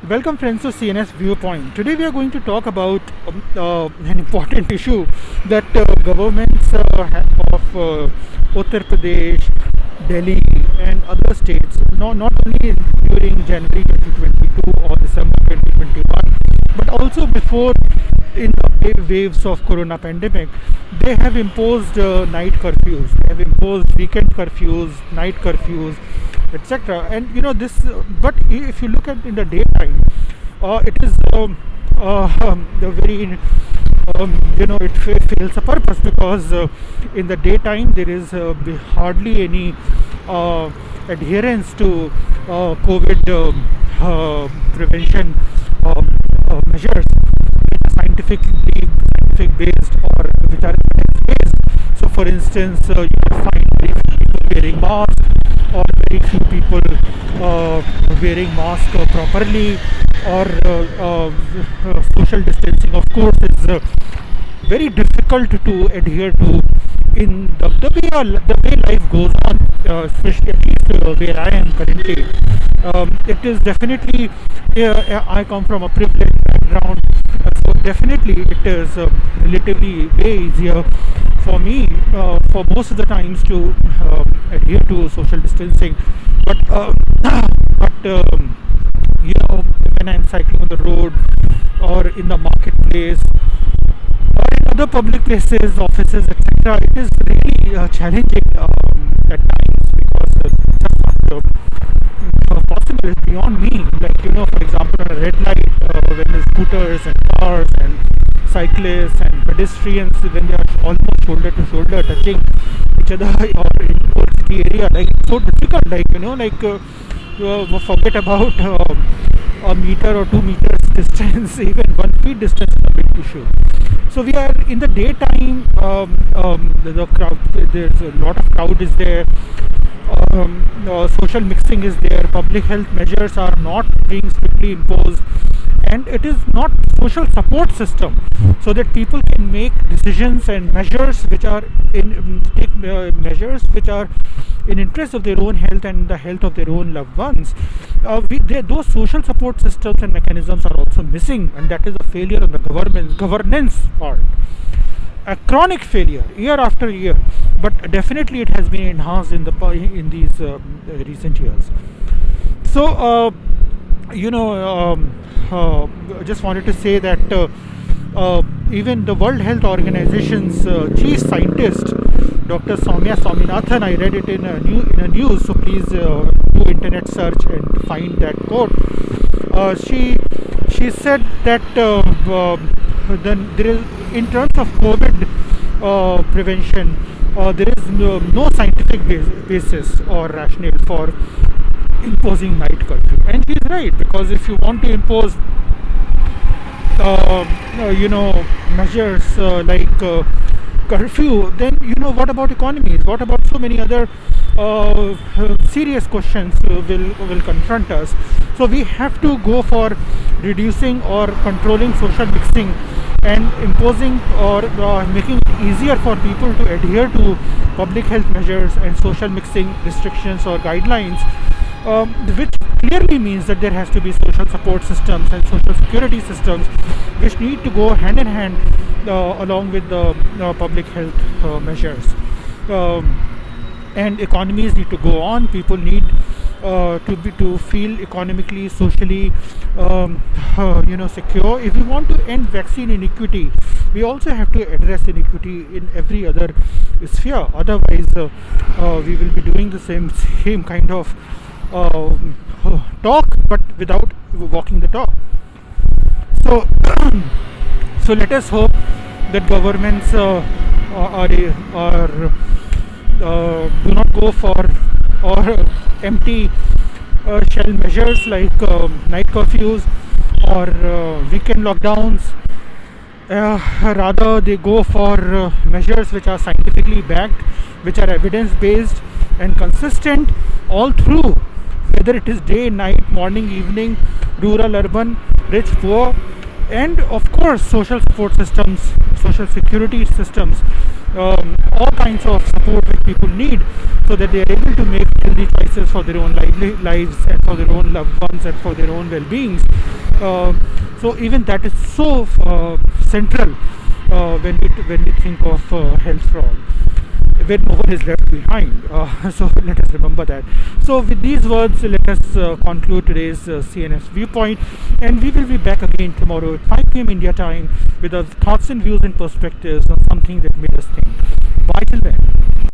Welcome friends to CNS Viewpoint. Today we are going to talk about an important issue that governments of Uttar Pradesh, Delhi and other states, not only during January 2022 or December 2021, but also before in the waves of corona pandemic, they have imposed night curfews, they have imposed weekend curfews, night curfews, etc. And this, but if you look at in the daytime, it is the very it fails a purpose because in the daytime there is hardly any adherence to COVID prevention measures scientific based or which are evidence based. So, for instance, you will find very few people wearing masks or very few people wearing mask properly, or social distancing, of course, is very difficult to adhere to in the way life goes on, especially at least where I am currently. It is definitely, I come from a privileged background, so definitely it is relatively way easier for me for most of the times to adhere to social distancing. But when I'm cycling on the road or in the marketplace or in other public places, offices, etc., it is really challenging at times because it's not possible. It's beyond me. Like, for example, on a red light, when the scooters and cars and cyclists and pedestrians, when they are almost shoulder to shoulder touching each other or in old city area, like it's so difficult. Forget about a meter or 2 meters distance, even 1 feet distance is a big issue. So we are in the daytime. The crowd, there's a lot of crowd is there. Social mixing is there. Public health measures are not being strictly imposed, and it is not social support system so that people can make decisions and measures which are take measures which are in interest of their own health and the health of their own loved ones. Those social support systems and mechanisms are also missing, and that is a failure on the governance part, a chronic failure year after year, but definitely it has been enhanced in these recent years. So just wanted to say that even the World Health Organization's chief scientist, Dr. Soumya Swaminathan, I read it in a news, so please do internet search and find that quote. She said that then there is, in terms of COVID prevention, there is no scientific basis or rationale for imposing night curfew, and she's right, because if you want to impose measures like curfew, then what about economies, what about so many other serious questions will confront us. So we have to go for reducing or controlling social mixing and imposing or making it easier for people to adhere to public health measures and social mixing restrictions or guidelines, which clearly means that there has to be social support systems and social security systems which need to go hand in hand along with the public health measures. And economies need to go on. People need to feel economically, socially secure. If we want to end vaccine inequity, we also have to address inequity in every other sphere. Otherwise we will be doing the same kind of talk, but without walking the talk. So so let us hope that governments do not go for or empty shell measures like night curfews or weekend lockdowns. Rather, they go for measures which are scientifically backed, which are evidence based and consistent all through, whether it is day, night, morning, evening, rural, urban, rich, poor, and of course social support systems, social security systems, all kinds of support which people need, so that they are able to make healthy choices for their own lives and for their own loved ones and for their own well-beings. So even that is so central when we think of health for all, where no one is left behind. So let us remember that. So with these words, let us conclude today's CNS Viewpoint, and we will be back again tomorrow at 5 p.m. India time with our thoughts and views and perspectives on something that made us think. Bye till then.